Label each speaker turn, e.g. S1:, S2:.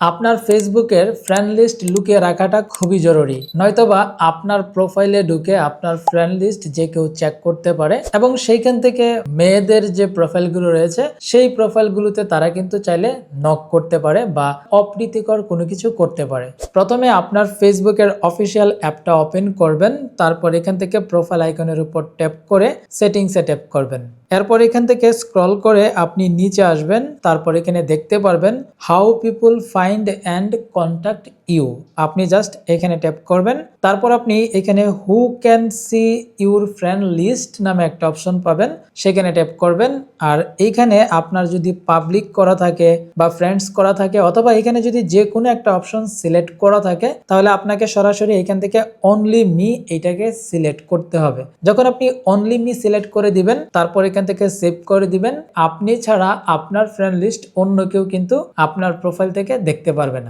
S1: আপনার ফেসবুকের friend list লুকিয়ে রাখাটা খুবই জরুরি, নয়তোবা আপনার প্রোফাইলে ঢুকে আপনার ফ্রেন্ড লিস্ট যে কেউ চেক করতে পারে এবং সেইখান থেকে মেয়েদের যে প্রোফাইলগুলো রয়েছে সেই প্রোফাইলগুলোতে তারা কিন্তু চাইলে নক করতে পারে বা অপ্রীতিকর কোনো কিছু করতে পারে। প্রথমে আপনার ফেসবুকের অফিসিয়াল অ্যাপটা ওপেন করবেন, তারপর এখান থেকে প্রোফাইল আইকনের উপর ট্যাপ করে সেটিংসে ট্যাপ করবেন। এরপর এখান থেকে স্ক্রল করে আপনি নিচে আসবেন, তারপর এখানে দেখতে পারবেন how people find and contact you. আপনি জাস্ট এখানে ট্যাপ করবেন, তারপর আপনি এখানে who can see your friend list নামে একটা অপশন পাবেন, সেখানে ট্যাপ করবেন। আর এইখানে আপনার যদি পাবলিক করা থাকে বা ফ্রেন্ডস করা থাকে অথবা এখানে যদি যে কোনো একটা অপশন সিলেক্ট করা থাকে তাহলে আপনাকে সরাসরি এখান থেকে অনলি মি এটাকে সিলেক্ট করতে হবে। যখন আপনি অনলি মি সিলেক্ট করে দিবেন তারপর এখান থেকে সেভ করে দিবেন, আপনি ছাড়া আপনার ফ্রেন্ড লিস্ট অন্য কেউ কিন্তু আপনার প্রোফাইল থেকে দেখতে পারবে না।